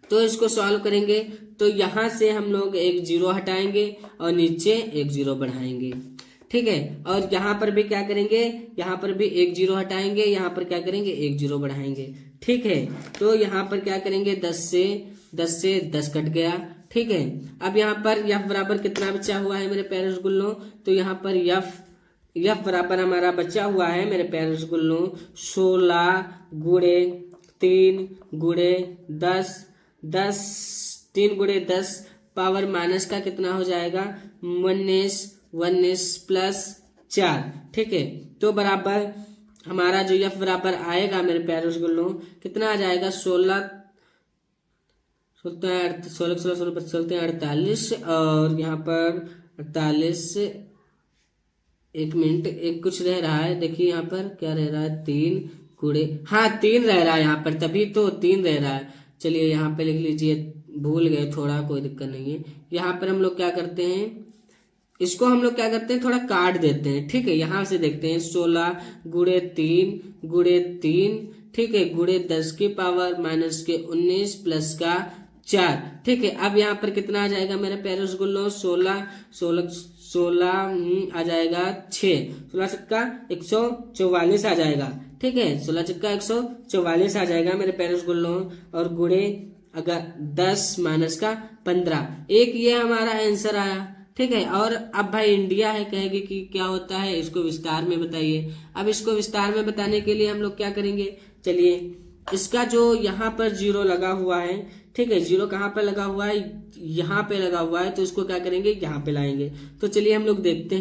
तो इसको सॉल्व करेंगे तो यहां से हम लोग एक 0 हटाएंगे और नीचे एक 0 बढ़ाएंगे। ठीक है, और यहाँ पर भी क्या करेंगे, यहाँ पर भी एक 0 हटाएंगे, यहाँ पर क्या करेंगे, एक 0 बढ़ाएंगे। ठीक है, तो यहाँ पर क्या करेंगे, 10 से 10 कट गया। ठीक है, अब यहाँ पर एफ बराबर कितना बचा हुआ है मेरे प्यारे रसगुल्लों, तो यहाँ पर एफ बराबर हमारा बचा हुआ है मेरे प्यारे रसगुल्लों 16 गुणे 3 गुणे 10 3 गुणे 10 पावर माइनस का कितना हो जाएगा 19 प्लस 4। ठीक है, तो बराबर हमारा जो एफ बराबर आएगा मेरे प्यारे रसगुल्लों कितना आ जाएगा 16 चलते हैं 48 और यहाँ पर 48, एक मिनट, एक कुछ रह रहा है, देखिए यहाँ पर क्या रह रहा है 3 गुणे, हाँ 3 रह रहा है यहाँ पर, तभी तो 3 रह रहा है। चलिए यहाँ पे लिख लीजिए, भूल गए थोड़ा, कोई दिक्कत नहीं है। यहाँ पर हम लोग क्या करते हैं, इसको हम लोग क्या करते हैं, थोड़ा काट देते हैं। ठीक है, यहाँ से देखते हैं 16 गुणे 3 ठीक है, गुणे 10 की पावर -19 प्लस का 4। ठीक है, अब यहाँ पर कितना आ जाएगा मेरे प्यारे रसगुल्लों 16 आ जाएगा 6, 16 छक्का 144 आ जाएगा। ठीक है, 16 छक्का 144 आ जाएगा मेरे प्यारे रसगुल्लों, और गुणे अगर 10 माइनस का 15, एक ये हमारा आंसर आया। ठीक है, और अब भाई इंडिया है कहेगी कि क्या होता है, इसको विस्तार में बताइए। अब इसको विस्तार में बताने के लिए हम लोग क्या करेंगे, चलिए इसका जो यहाँ पर 0 लगा हुआ है, ठीक है, 0 कहाँ पर लगा हुआ है, यहाँ पे लगा हुआ है, तो इसको क्या करेंगे, यहाँ पे लाएंगे। तो चलिए हम लोग देखते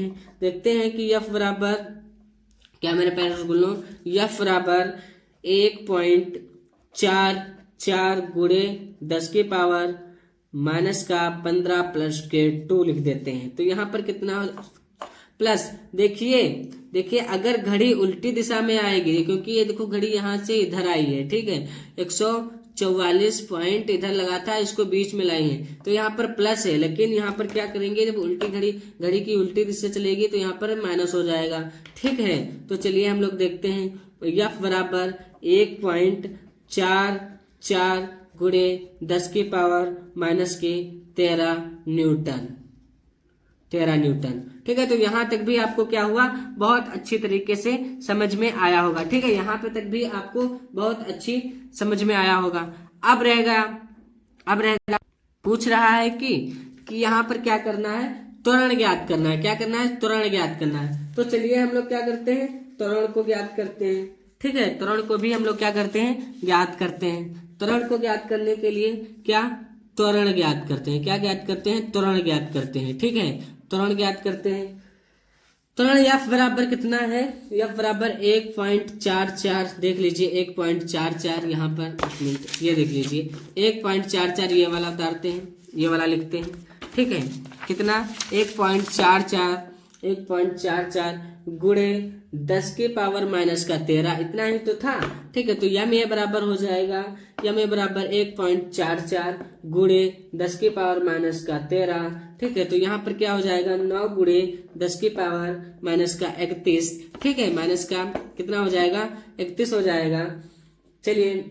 हैं कि एफ बराबर क्या मेरे प्यारे रसगुल्लों, एफ बराबर 1.44 गुणे 10 की पावर माइनस का 15 प्लस के 2 लिख देते हैं। तो यहाँ पर कितना प्लस, देखिए अगर घड़ी उल्टी दिशा में आएगी, क्योंकि ये देखो घड़ी यहाँ से इधर आई है। ठीक है, 144 पॉइंट इधर लगा था, इसको बीच में लाई है, तो यहाँ पर प्लस है, लेकिन यहाँ पर क्या करेंगे, जब उल्टी घड़ी की उल्टी दिशा चलेगी तो यहाँ पर माइनस हो जाएगा। ठीक है, तो चलिए हम लोग देखते हैं, एफ बराबर 1.44 गुणे 10 की पावर माइनस के 13 न्यूटन। ठीक है, तो यहाँ तक भी आपको क्या हुआ, बहुत अच्छी तरीके से समझ में आया होगा। ठीक है, यहाँ पे तक भी आपको बहुत अच्छी समझ में आया होगा। अब रहेगा पूछ रहा है कि यहाँ पर क्या करना है, त्वरण ज्ञात करना है। क्या करना है, त्वरण ज्ञात करना है। तो चलिए हम लोग क्या करते हैं, त्वरण को ज्ञात करते हैं। ठीक है, त्वरण को भी हम लोग क्या करते हैं, ज्ञात करते हैं। त्वरण को ज्ञात करने के लिए क्या, त्वरण ज्ञात करते हैं। क्या ज्ञात करते हैं, त्वरण ज्ञात करते हैं। ठीक है, त्वरण ज्ञात करते हैं। त्वरण एफ बराबर कितना है, एफ बराबर 1.44, देख लीजिए 1.44 यहाँ पर, एक मिनट, ये देख लीजिए 1.44, ये वाला उतारते हैं, ये वाला लिखते हैं। ठीक है, कितना 1.44 1.44 गुणे 10 की पावर माइनस का 13, इतना ही तो था। ठीक है, तो यम ए बराबर हो जाएगा, यम ए बराबर 1.44 गुणे 10 की पावर माइनस का 13। ठीक है, तो यहाँ पर क्या हो जाएगा, 9 गुणे 10 की पावर माइनस का 31। ठीक है, माइनस का कितना हो जाएगा, 31 हो जाएगा। चलिए,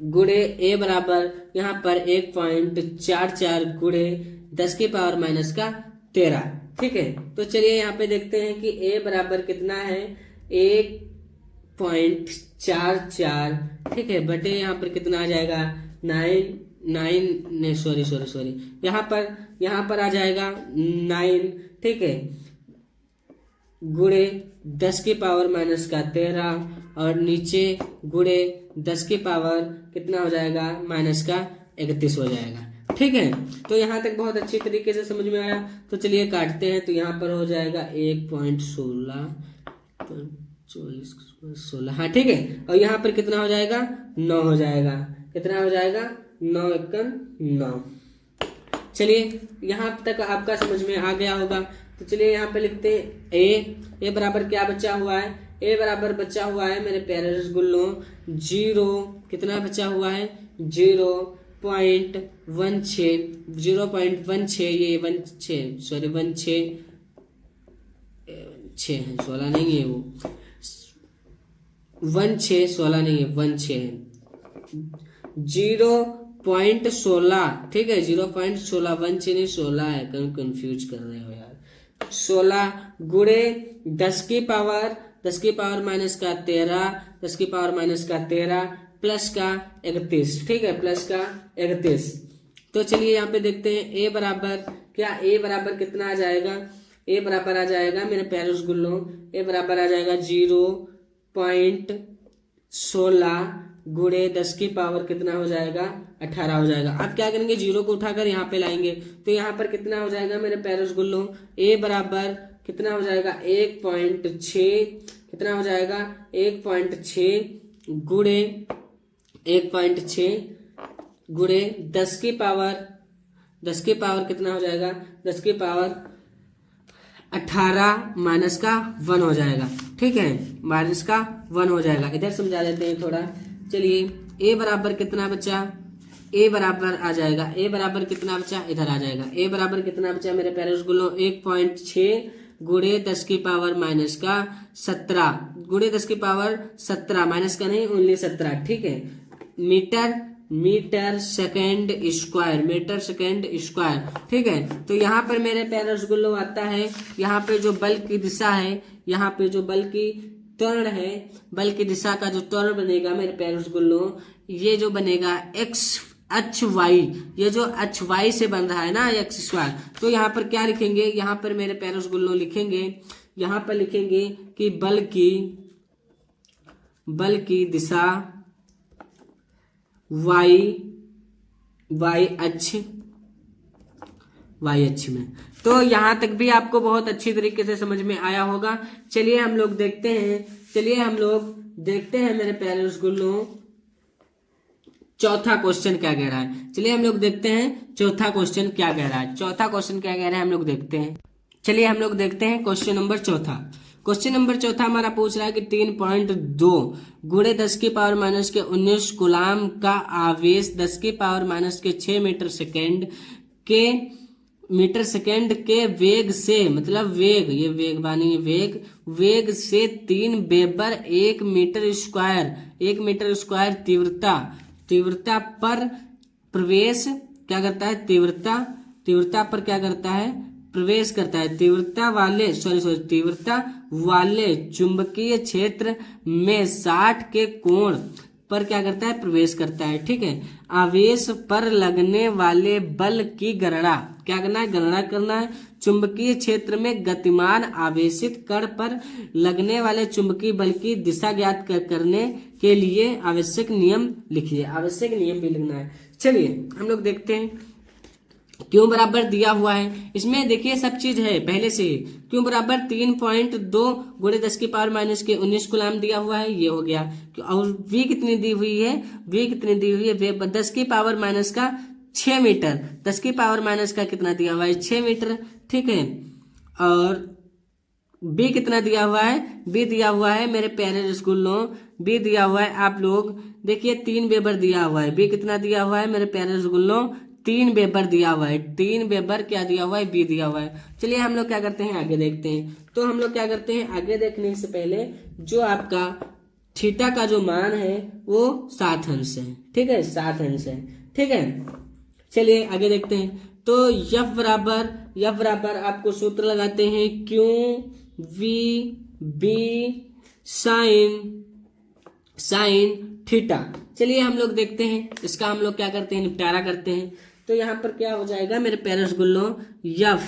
गुणे ए बराबर यहाँ पर 1.44 गुणे 10 की पावर माइनस का 13। ठीक है, तो चलिए यहाँ पे देखते हैं कि ए बराबर कितना है, 1.44। ठीक है, बटे यहाँ पर कितना आ जाएगा, 9 सॉरी यहाँ पर आ जाएगा 9। ठीक है, गुणे 10 की पावर माइनस का 13 और नीचे गुणे 10 की पावर कितना हो जाएगा, माइनस का 31 हो जाएगा। ठीक है, तो यहाँ तक बहुत अच्छी तरीके से समझ में आया। तो चलिए काटते हैं, तो यहाँ पर हो जाएगा 1.16, हाँ ठीक है, और यहाँ पर कितना हो जाएगा, 9 हो जाएगा। कितना हो जाएगा, 9 एकम 9। चलिए, यहाँ तक आपका समझ में आ गया होगा। तो चलिए यहाँ पे लिखते हैं ए बराबर क्या बचा हुआ है, ए बराबर बचा हुआ है मेरे प्यारे रसगुल्लों 0, कितना बचा हुआ है, 0.16 ये 16 सॉरी 16 है, 16 नहीं है वो, 16 नहीं है, 16 है, 0.16। ठीक है, 0.16, 16 नहीं 16 है, कंफ्यूज कर रहे हो यार। 16 गुणे 10 की पावर माइनस का 13, 10 की पावर माइनस का 13 प्लस का 31। ठीक है, प्लस का 31। तो चलिए यहाँ पे देखते हैं ए बराबर क्या, ए बराबर कितना आ जाएगा, ए बराबर आ जाएगा मेरे प्यारे रसगुल्लों, ए बराबर आ जाएगा 0.16 गुणे 10 की पावर कितना हो जाएगा, 18 हो जाएगा। आप क्या करेंगे, 0 को उठाकर यहाँ पे लाएंगे, तो यहाँ पर कितना हो जाएगा मेरे प्यारे रसगुल्लों, ए बराबर कितना हो जाएगा, 1.6, कितना हो जाएगा, 1.6 गुणे 1.6 गुणे 10 की पावर कितना हो जाएगा, 10 की पावर 18 माइनस का 1 हो जाएगा। ठीक है, माइनस का 1 हो जाएगा। इधर समझा देते हैं थोड़ा। चलिए, ए बराबर कितना बचा, ए बराबर आ जाएगा, ए बराबर कितना बचा, इधर आ जाएगा, ए बराबर कितना बचा मेरे प्यारे रसगुल्लों, 1.6 गुणे 10 की पावर माइनस का 17 गुणे 10 की पावर 17 माइनस का नहीं, ओनली 17। ठीक है, मीटर सेकेंड स्क्वायर। ठीक है, तो यहाँ पर मेरे प्यारे रसगुल्लों आता है, यहाँ पे जो बल की दिशा है, यहाँ पे जो बल की त्वरण है, बल की दिशा का जो त्वरण बनेगा मेरे प्यारे रसगुल्लों, ये जो बनेगा अक्ष वाई, ये जो अक्ष वाई से बन रहा है ना, एक्स स्क्वायर। तो यहाँ पर क्या लिखेंगे, यहाँ पर मेरे प्यारे रसगुल्लों लिखेंगे, यहाँ पर लिखेंगे कि बल की दिशा वाई अक्ष में। तो यहाँ तक भी आपको बहुत अच्छी तरीके से समझ में आया होगा। चलिए हम लोग देखते हैं मेरे प्यारे रसगुल्लों, चौथा क्वेश्चन क्या कह रहा है। चलिए हम लोग देखते हैं चौथा क्वेश्चन क्या कह रहा है। हम लोग देखते हैं। चलिए हम लोग देखते हैं क्वेश्चन नंबर चौथा। क्वेश्चन नंबर चौथा हमारा पूछ रहा है कि 3.2 गुणे 10 की पावर माइनस के 19 कूलाम का आवेश 10 की पावर माइनस के 6 मीटर सेकेंड के वेग से, मतलब वेग, ये वेग बानी वेग से 3 वेबर 1 मीटर स्क्वायर तीव्रता पर प्रवेश क्या करता है, तीव्रता पर क्या करता है, प्रवेश करता है। तीव्रता वाले चुंबकीय क्षेत्र में 60 के कोण पर क्या करता है, प्रवेश करता है। ठीक है, आवेश पर लगने वाले बल की गणना क्या करना है, चुंबकीय क्षेत्र में गतिमान आवेशित कण पर लगने वाले चुंबकीय बल की दिशा ज्ञात करने के लिए आवश्यक नियम लिखिए। आवश्यक नियम भी लिखना है। चलिए हम लोग देखते हैं क्यों बराबर दिया हुआ है। इसमें देखिए सब चीज है पहले से ही। क्यों बराबर 3.2 गुणे 10 की पावर माइनस के 19 कूलाम दिया हुआ है, ये हो गया। और v कितनी दी हुई है, वे 10 की पावर माइनस का 6 मीटर, 10 की पावर माइनस का कितना दिया हुआ है, 6 मीटर। ठीक है, और बी कितना दिया हुआ है, बी दिया हुआ है मेरे प्यारे स्कूलों, बी दिया हुआ है आप लोग देखिए 3 वेबर दिया हुआ है। बी कितना दिया हुआ है मेरे प्यारे स्कूलों, 3 वेबर दिया हुआ है। 3 वेबर क्या दिया हुआ है, बी दिया हुआ है। चलिए हम लोग क्या करते हैं आगे देखते हैं। तो हम लोग क्या करते हैं आगे देखने से पहले जो आपका थीटा का जो मान है वो 7 अंश है, ठीक है, 7 अंश है, ठीक है। चलिए आगे देखते हैं। तो F बराबर आपको सूत्र लगाते हैं Q V B sine theta. चलिए हम लोग देखते हैं इसका, हम लोग क्या करते हैं निपटारा करते हैं। तो यहाँ पर क्या हो जाएगा मेरे प्यारे रसगुल्लों, F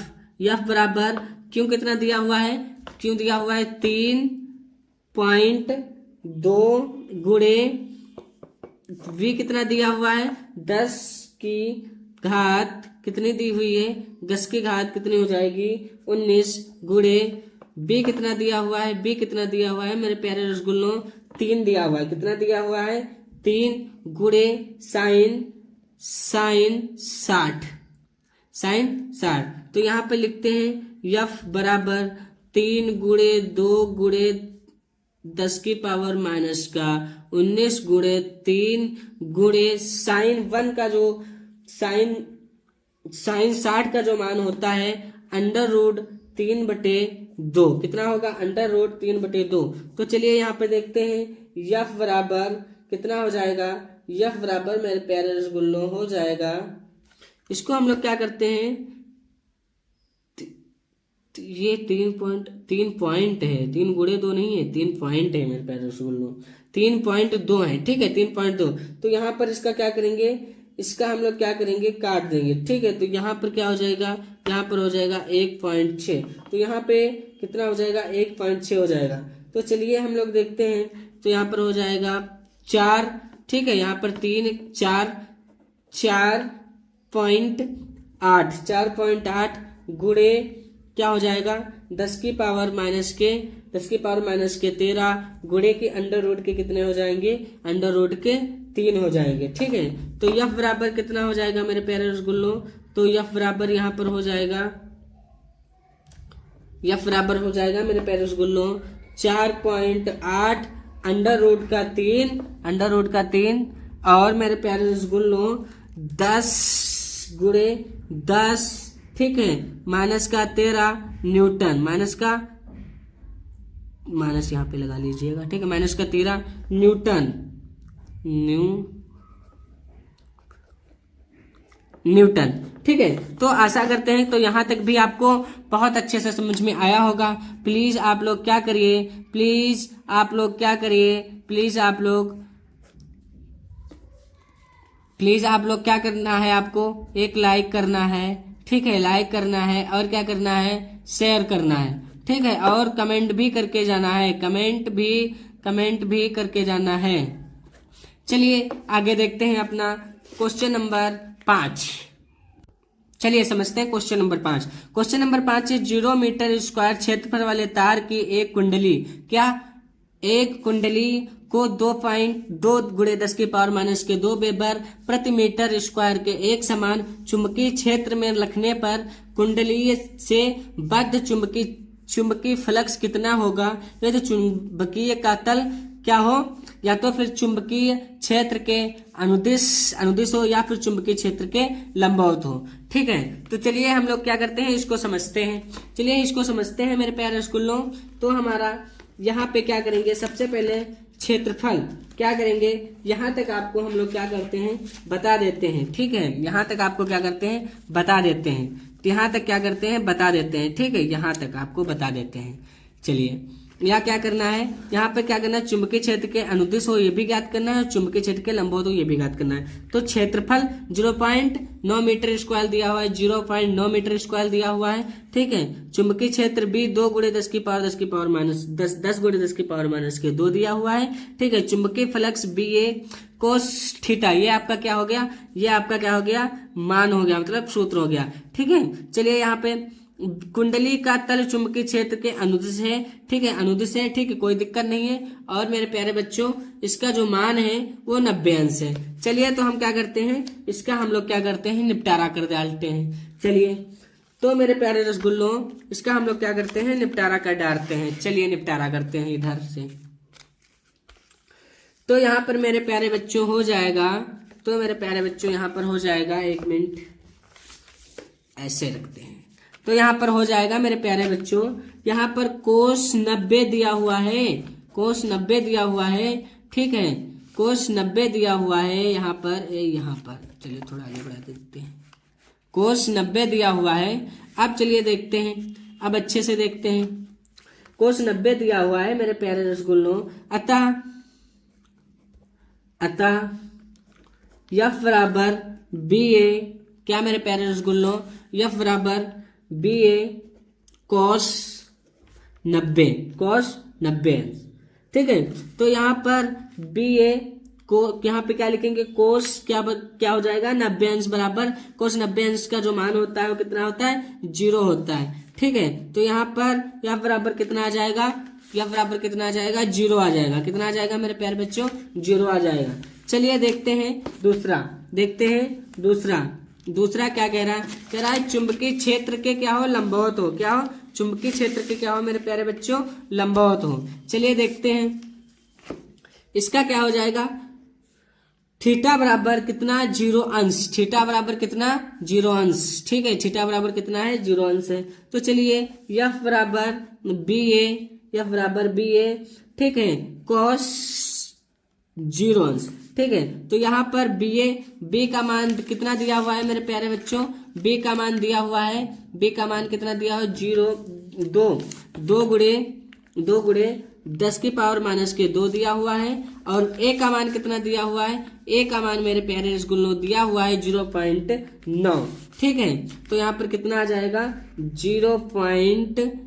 बराबर क्यों कितना दिया हुआ है, क्यों दिया हुआ है 3.2 गुणे V कितना दिया हुआ है 10 की घात कितनी दी हुई है, 10 की घात कितनी हो जाएगी 19 गुणे बी कितना दिया हुआ है, बी कितना दिया हुआ है मेरे प्यारे रसगुल्लों 3 दिया हुआ है। कितना दिया हुआ है 3 गुणे साइन 60। तो यहाँ पे लिखते हैं F बराबर 3 गुणे 2 गुणे 10 की पावर माइनस का 19 गुणे 3 गुणे साइन 1 का जो साइन 60 का जो मान होता है अंडर रूट 3/2 कितना होगा अंडर रूट 3/2। तो चलिए यहाँ पे देखते हैं F बराबर कितना हो जाएगा, F बराबर मेरे प्यारे रसगुल्लों हो जाएगा, इसको हम लोग क्या करते हैं, ये 3 पॉइंट है, 3 गुणे 2 नहीं है, 3 पॉइंट है मेरे प्यारे रसगुल्लों, 3.2 है, ठीक है 3.2। तो यहाँ पर इसका क्या करेंगे, इसका हम लोग क्या करेंगे काट देंगे, ठीक है। तो यहाँ पर क्या हो जाएगा, यहाँ पर हो जाएगा 1.6, तो यहाँ पे कितना हो जाएगा 1.6 हो जाएगा। तो चलिए हम लोग देखते हैं, तो यहाँ पर हो जाएगा 4, ठीक है, यहाँ पर 3 4.8 गुणे क्या हो जाएगा 10 की पावर माइनस के 13 गुणे के अंडर रूट के कितने हो जाएंगे, अंडर रूट के 3 हो जाएंगे, ठीक है। तो F बराबर कितना हो जाएगा मेरे प्यारे रसगुल्लों, तो F बराबर यहाँ पर हो जाएगा, F बराबर हो जाएगा मेरे प्यारे रसगुल्लों 4.8 अंडर रूट का 3 और मेरे प्यारे रसगुल्लों 10 गुणे 10, ठीक है, माइनस का 13 न्यूटन, माइनस यहाँ पे लगा लीजिएगा, ठीक है, माइनस का 13 न्यूटन, ठीक है। तो आशा करते हैं तो यहाँ तक भी आपको बहुत अच्छे से समझ में आया होगा। प्लीज आप लोग क्या करिए, प्लीज आप लोग क्या करना है, आपको एक लाइक करना है, ठीक है, लाइक करना है और क्या करना है शेयर करना है, ठीक है, और कमेंट भी करके जाना है, कमेंट भी करके जाना है। चलिए आगे देखते हैं अपना क्वेश्चन नंबर 5। चलिए समझते हैं क्वेश्चन नंबर 5। क्वेश्चन नंबर 5 है 0 मीटर स्क्वायर क्षेत्रफल वाले तार की एक कुंडली को 2.2 गुणे 10 की पावर माइनस के 2 वेबर प्रति मीटर स्क्वायर के एक समान चुंबकीय क्षेत्र में रखने पर कुंडली से बद्ध चुंबकीय फ्लक्स कितना होगा। या तो चुंबकीय का तल क्या हो, या तो फिर चुंबकीय क्षेत्र के अनुदिश हो या फिर चुंबकीय क्षेत्र के लंबवत हो, ठीक है। तो चलिए हम लोग क्या करते हैं इसको समझते हैं, मेरे प्यारे स्कूलों। तो हमारा यहाँ पे क्या करेंगे, सबसे पहले क्षेत्रफल क्या करेंगे, यहाँ तक आपको हम लोग क्या करते हैं बता देते हैं, ठीक है, यहाँ तक आपको क्या करते हैं बता देते हैं, तो यहाँ तक क्या करते हैं बता देते हैं, ठीक है, यहाँ तक आपको बता देते हैं। चलिए यहाँ क्या करना है, यहाँ पे क्या करना है, चुंबकीय क्षेत्र के अनुदिश हो ये भी ज्ञात करना है, चुंबकीय क्षेत्र के लंबवत हो ये भी ज्ञात करना है। तो क्षेत्रफल 0.9 मीटर स्क्वायर दिया हुआ है, 0.9 मीटर स्क्वायर दिया हुआ है, ठीक है। चुंबकीय क्षेत्र भी 2 गुणे 10 की पावर माइनस 10 गुणे 10 की पावर माइनस के 2 दिया हुआ है, ठीक है। चुंबकीय फ्लक्स BA कोस थीटा, ये आपका क्या हो गया, ये आपका क्या हो गया मान हो गया, मतलब सूत्र हो गया, ठीक है। चलिए यहाँ पे कुंडली का तल चुंबकीय क्षेत्र के अनुदिश है, ठीक है, अनुदिश है, ठीक है, कोई दिक्कत नहीं है। और मेरे प्यारे बच्चों इसका जो मान है वो 90 अंश है। चलिए तो हम क्या करते हैं, इसका हम लोग क्या करते हैं निपटारा कर डालते हैं। चलिए तो मेरे प्यारे रसगुल्लों, इसका हम लोग क्या करते हैं, निपटारा कर डालते हैं। चलिए निपटारा करते हैं इधर से। तो यहाँ पर मेरे प्यारे बच्चों हो जाएगा, तो मेरे प्यारे बच्चों यहाँ पर हो जाएगा, 1 मिनट ऐसे रखते हैं। तो यहाँ पर हो जाएगा मेरे प्यारे बच्चों, यहाँ पर कोस 90 दिया हुआ है, कोस 90 दिया हुआ है, ठीक है, कोस 90 दिया हुआ है यहाँ पर, चलिए थोड़ा आगे बढ़ा देते हैं। कोस 90 दिया हुआ है। अब चलिए देखते हैं, अब अच्छे से देखते हैं। कोस 90 दिया हुआ है मेरे प्यारे रसगुल्लों। अतः यफ बराबर बी ए, क्या मेरे प्यारे रसगुल्लों, यफ बराबर बी ए कॉस 90, ठीक है। तो यहाँ पर बी ए को यहाँ पे क्या लिखेंगे, कोस क्या हो जाएगा, 90 अंश बराबर कोस 90 अंश का जो मान होता है वो कितना होता है, 0 होता है, ठीक है। तो यहाँ पर यह बराबर कितना आ जाएगा, यह बराबर कितना आ जाएगा, 0 आ जाएगा। कितना आ जाएगा मेरे प्यारे बच्चों, 0 आ जाएगा। चलिए देखते हैं दूसरा, दूसरा क्या कह रहा है, चुंबकीय क्षेत्र के क्या हो, लंबवत हो, क्या हो, चुंबकीय क्षेत्र के क्या हो मेरे प्यारे बच्चों, लंबवत हो। चलिए देखते हैं इसका क्या हो जाएगा, थीटा बराबर कितना, 0 अंश, थीटा बराबर कितना, 0 अंश, ठीक है, थीटा बराबर कितना है, 0 अंश है। तो चलिए एफ बराबर बी ए, ठीक है, कॉस 0 अंश, ठीक है। तो यहाँ पर बी का मान कितना दिया हुआ है मेरे प्यारे बच्चों, बी का मान दिया हुआ है, बी का मान कितना दिया हुआ है, 2 गुणे 10 की पावर माइनस के 2 दिया हुआ है। और ए का मान कितना दिया हुआ है, ए का मान मेरे प्यारे रसगुल्लों दिया हुआ है 0.9, ठीक है। तो यहाँ पर कितना आ जाएगा, 0.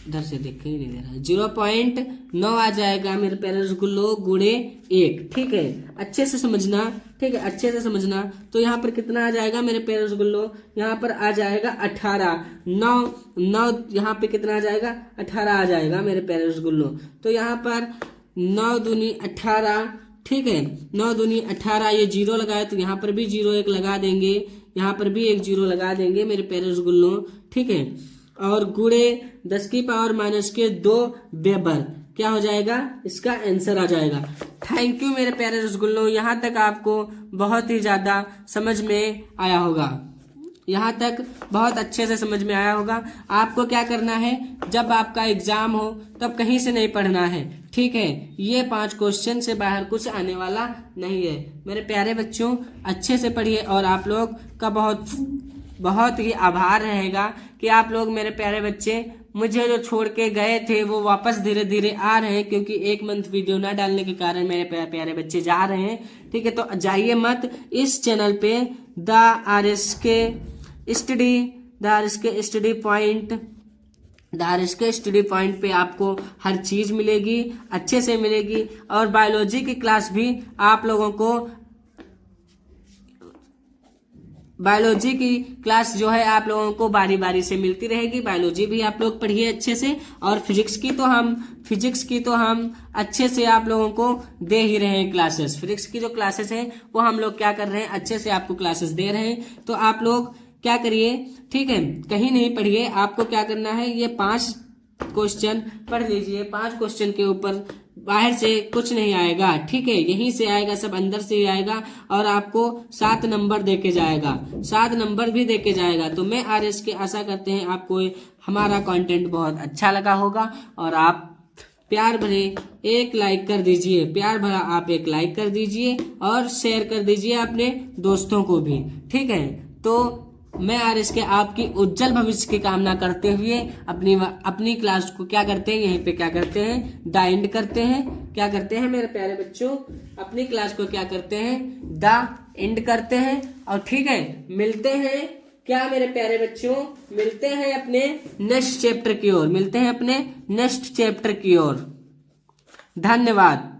इधर से देख के ही नहीं दे रहा है, 0.9 आ जाएगा मेरे प्यारे रसगुल्लों गुणे 1, ठीक है। अच्छे से समझना, ठीक है, अच्छे से समझना। तो यहाँ पर कितना आ जाएगा मेरे प्यारे रसगुल्लों, यहाँ पर आ जाएगा 18, 9 यहाँ पे कितना आ जाएगा, 18 आ जाएगा मेरे प्यारे रसगुल्लों। तो यहाँ पर 9 दूनी 18, ठीक है, 9 दूनी 18, ये 0 लगाए तो यहाँ पर भी 0 1 लगा देंगे, यहाँ पर भी 1 0 लगा देंगे मेरे प्यारे रसगुल्लों, ठीक है। और गुणे 10 की पावर माइनस के 2 वेबर क्या हो जाएगा, इसका आंसर आ जाएगा। थैंक यू मेरे प्यारे रसगुल्लों, यहाँ तक आपको बहुत ही ज्यादा समझ में आया होगा, यहाँ तक बहुत अच्छे से समझ में आया होगा। आपको क्या करना है, जब आपका एग्जाम हो तब कहीं से नहीं पढ़ना है, ठीक है। ये 5 क्वेश्चन से बाहर कुछ आने वाला नहीं है मेरे प्यारे बच्चों, अच्छे से पढ़िए। और आप लोग का बहुत ही आभार रहेगा कि आप लोग मेरे प्यारे बच्चे मुझे जो छोड़ के गए थे वो वापस धीरे धीरे आ रहे हैं, क्योंकि 1 मंथ वीडियो ना डालने के कारण मेरे प्यारे बच्चे जा रहे हैं, ठीक है। तो जाइए मत, इस चैनल पे द आर एस के स्टडी पॉइंट पे आपको हर चीज मिलेगी, अच्छे से मिलेगी। और बायोलॉजी की क्लास भी आप लोगों को, बायोलॉजी की क्लास जो है आप लोगों को बारी बारी से मिलती रहेगी। बायोलॉजी भी आप लोग पढ़िए अच्छे से। और फिजिक्स की तो हम अच्छे से आप लोगों को दे ही रहे हैं क्लासेस। फिजिक्स की जो क्लासेस हैं वो हम लोग क्या कर रहे हैं, अच्छे से आपको क्लासेस दे रहे हैं। तो आप लोग क्या करिए, ठीक है, कहीं नहीं पढ़िए। आपको क्या करना है, ये 5 क्वेश्चन पढ़ लीजिए। 5 क्वेश्चन के ऊपर बाहर से कुछ नहीं आएगा, ठीक है, यहीं से आएगा, सब अंदर से ही आएगा। और आपको 7 नंबर देके जाएगा, 7 नंबर भी देके जाएगा। तो मैं आरएस के आशा करते हैं आपको हमारा कंटेंट बहुत अच्छा लगा होगा। और आप प्यार भरे एक लाइक कर दीजिए, प्यार भरा आप एक लाइक कर दीजिए और शेयर कर दीजिए अपने दोस्तों को भी, ठीक है। तो मैं आरएस के आपकी उज्जवल भविष्य की कामना करते हुए अपनी क्लास को क्या करते हैं, यहीं पे क्या करते हैं, द एंड करते हैं। क्या करते हैं मेरे प्यारे बच्चों, अपनी क्लास को क्या करते हैं, द एंड करते हैं। और ठीक है, मिलते हैं क्या मेरे प्यारे बच्चों, मिलते हैं अपने नेक्स्ट चैप्टर की ओर, मिलते हैं अपने नेक्स्ट चैप्टर की ओर। धन्यवाद।